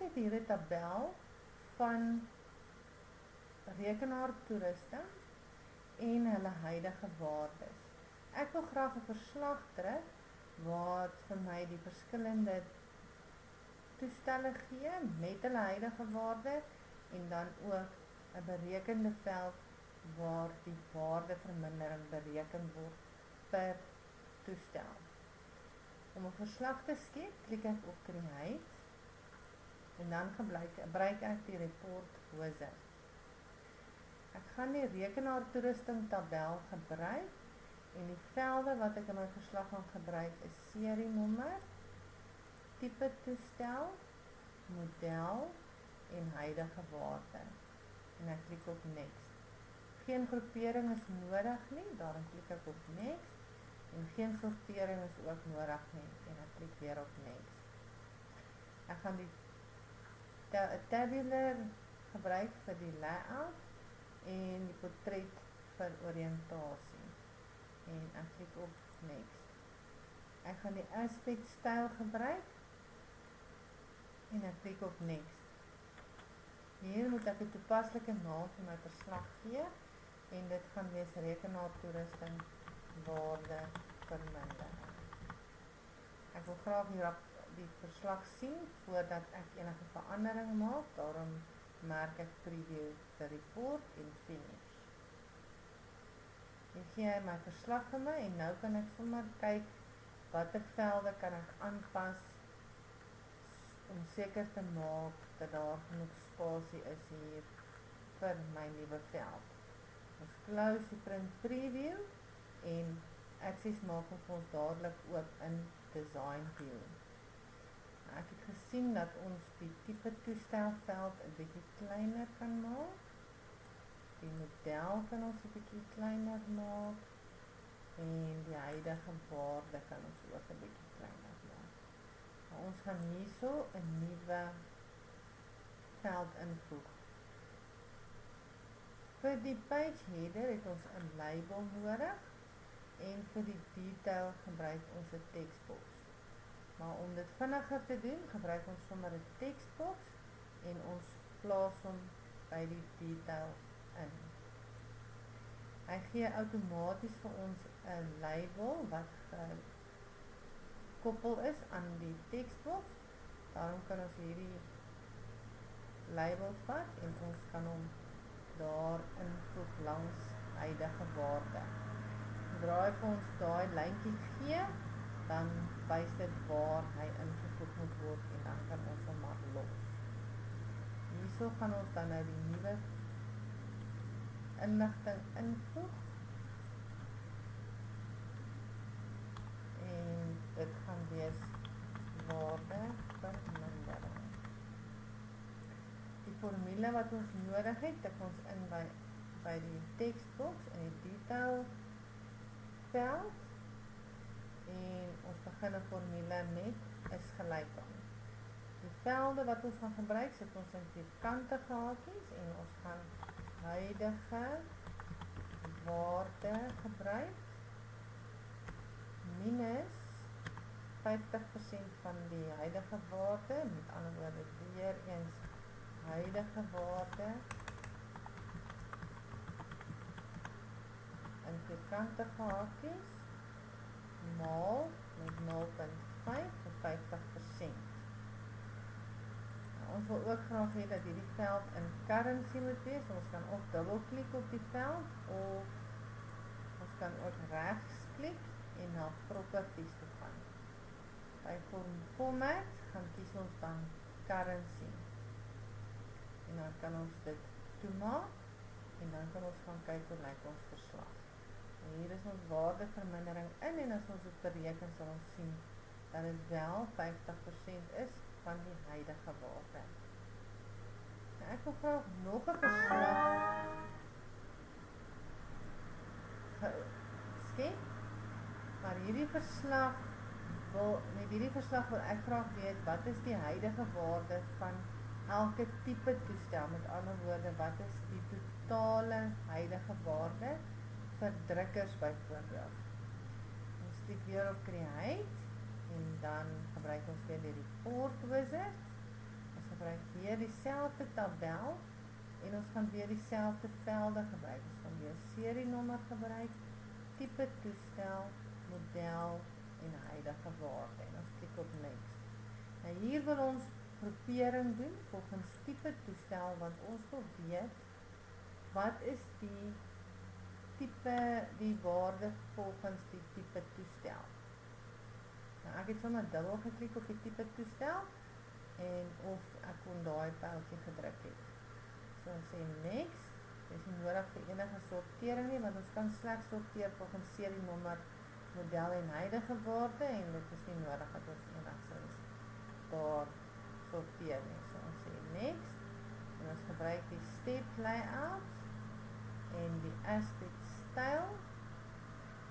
het hier 'n tabel van rekenaartoerusting en hulle huidige waardes. Ek wil graag 'n verslag druk wat vir my die verskillende toestelle gee met hulle huidige waarde en dan ook 'n berekende veld waar die waardevermindering bereken word per toestel. Om 'n verslag te skep, klik ek op Create en dan gebruik ek die report wizard. Ek gaan die rekenaartoerusting tabel gebruik en die velde wat ek in my verslag gaan gebruik is serienommer, tipe toestel, model en huidige waarde. En ek klik op Next. Geen groepering is nodig nie, daarom klik ek op Next. En geen sortering is ook nodig nie, en ek klik weer op Next. Ek gaan die tabular gebruik vir die layout en die portret vir oriëntasie. En ek klik op Next. Ek gaan die aspect styl gebruik en ek klik op Next. Hier moet ek 'n toepaslike naam vir my verslag gee en dit gaan wees rekenaartoerusting waardevermindering. Ek wil graag die verslag sien voordat ek enige verandering maak, daarom merk ek preview the report en finish. Hier gee hy my verslag vir my en nou kan ek sommer kyk watter velde kan ek aanpas om seker te maak dat daar genoeg spasie is hier vir my nuwe veld. Ons close die print preview en Access maak ons dadelik oop in Design View. Ek het gesien dat ons die tipe toestelveld 'n bietjie kleiner kan maak. Die model kan ons 'n bietjie kleiner maak en die huidige waarde kan ons ook 'n bietjie kleiner maak. Nou, ons gaan hierso 'n nuwe veld invoeg. Vir die page header het ons 'n label nodig en vir die detail gebruik ons 'n textbox. Maar om dit vinniger te doen, gebruik ons sommer 'n textbox en ons plaas hom by die detail in. Hy gee outomaties vir ons 'n label wat gekoppel is aan die textbox. Daarom kan ons hierdie label vat en ons kan hom daar invoeg langs huidige waarde. Sodra hy vir ons daai lyntjie gee, dan wys dit waar hy ingevoeg moet word en dan kan ons hom maar los. Hierso gaan ons dan nou die nuwe inligting invoeg. En dit gaan wees waardevermindering. Die formule wat ons nodig het, tik ons in by die textbox en die detail veld en ons begin 'n formule met is gelyk aan. Die velde wat ons gaan gebruik, sit ons in vierkantige hakies en ons gaan huidige waarde gebruik minus 50% van die huidige waarde, met ander woorde weer eens huidige waarde in vierkantige hakies maal met 0,5 vir 50%. Ons wil ook graag hê dat hierdie veld in currency moet wees. Ons kan of dubbelklik op die veld of ons kan ook regsklik en na properties toe gaan. By format gaan kies ons dan currency. En dan kan ons dit toemaak en dan kan ons gaan kyk hoe lyk ons verslag. En hier is ons waardevermindering in en as ons dit bereken sal ons sien dat dit wel 50% is van die huidige waarde. Nou, ek wil graag nog 'n verslag skep, maar met hierdie verslag wil ek graag weet wat is die huidige waarde van elke tipe toestel, met ander woorde, wat is die totale huidige waarde vir drukkers byvoorbeeld. Ons klik weer op Create en dan gebruik ons weer die report wizard. As ek gebruik weer dieselfde tabel en ons gaan weer dieselfde velde gebruik. Ons gaan weer serienommer gebruik, tipe toestel, model en huidige waarde. En ons klik op next. Nou hier wil ons groepering doen volgens tipe toestel, want ons wil weet wat is die waarde volgens die tipe toestel. Nou ek het sommer dubbel geklik op die tipe toestel en of ek kon daai pyltjie gedruk het. So ons sê next, dit is nie nodig vir enige sortering nie, want ons kan slegs sorteer volgens serienommer, model en huidige waarde en dit is nie nodig dat ons enigstens daar sorteer nie. So ons sê next en ons gebruik die step layout en die aspect style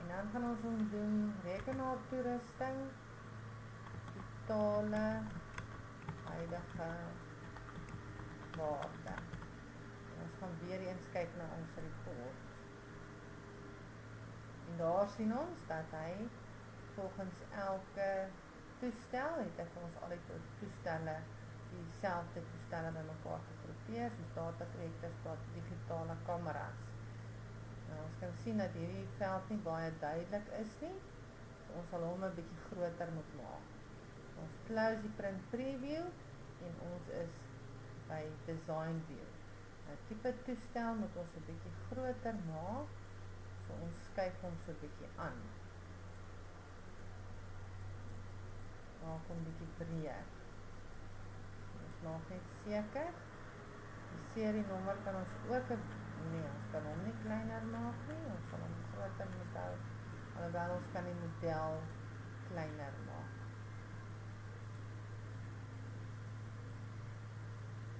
en dan gaan ons doen rekenaar toerusting, totale huidige waarde. En ons gaan weer eens kyk na ons report. En daar sien ons dat hy volgens elke toestel het hy vir ons al die toestelle, dieselfde toestelle by mekaar gegroepeer, soos dataprojektors, digitale kameras. Nou, ons kan sien dat hierdie veld nie baie duidelik is nie, so ons sal hom 'n bietjie groter moet maak. Ons close die print preview en ons is by design view. Nou, tipe toestel moet ons 'n bietjie groter maak, so ons skuif hom so 'n bietjie aan. Maak hom bietjie breër. Ons maak net seker. Die serienommer kan ons ook ons kan hom nie kleiner maak nie, ons sal hom groter moet hou, alhoewel ons kan die model kleiner maak.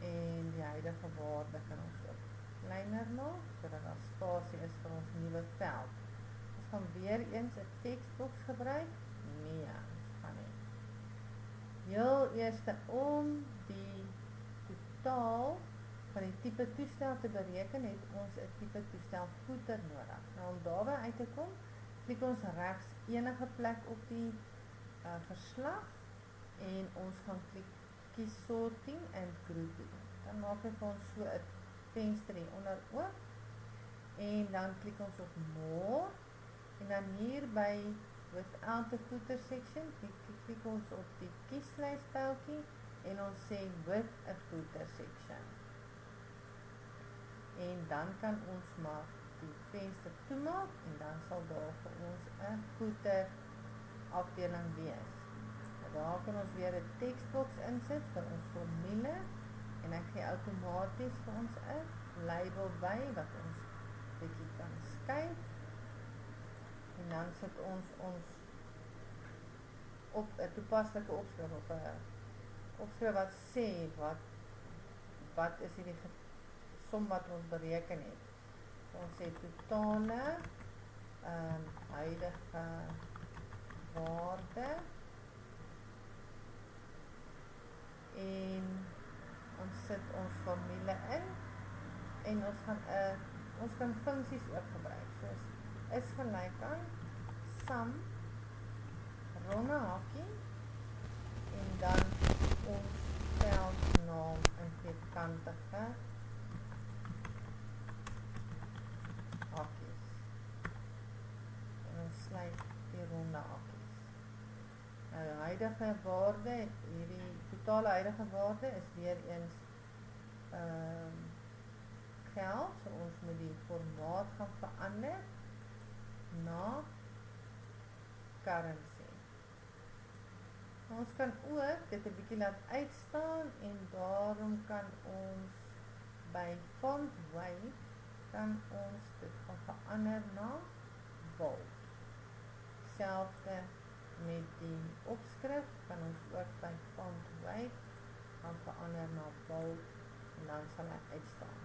En die huidige waarde kan ons ook kleiner maak, sodat daar spasie is vir ons nuwe veld. Ons gaan weer eens 'n tekstboks gebruik. Nee, ons gaan nie. Heel eerste om die totaal van die tipe toestel te bereken, het ons 'n tipe toestel voeter nodig. Nou om daarby uit te kom, klik ons regs enige plek op die verslag en ons gaan kies sorting and grouping. Dan maak hy vir ons so 'n venster hieronder oop en dan klik ons op more en dan hier by without the footer section, klik ons op die kieslyspyltjie en ons sê with a footer section. En dan kan ons maar die venster toemaak en dan sal daar vir ons 'n footer afdeling wees. Nou daar kan ons weer 'n tekstboks insit vir ons formule en ek gee outomaties vir ons 'n label by wat ons bietjie kan skuif. En dan sit ons op 'n toepaslike opskrif of 'n opskrif wat sê wat is hierdie som wat ons bereken het. So ons sê totale huidige waarde en ons sit ons formule in en ons kan funksies ook gebruik, soos is gelyk aan sum ronde hakkie en dan ons veldnaam in vierkantige hakkies en ons sluit die ronde hakkies. Nou die huidige waarde, hierdie totale huidige waarde is weer eens geld, so ons moet die formaat gaan verander na currency. Ons kan ook dit 'n bietjie laat uitstaan en daarom kan ons by font weight kan ons dit gaan verander na bold. Selfde met die opskrif kan ons ook by font weight gaan verander na bold en dan sal hy uitstaan.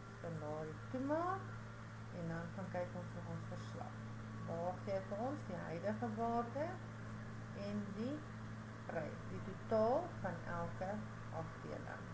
Ons kan daar die toemaak en dan gaan kyk ons op ons verslag. Daar gee vir ons die huidige waarde en die prys, die totaal van elke afdeling.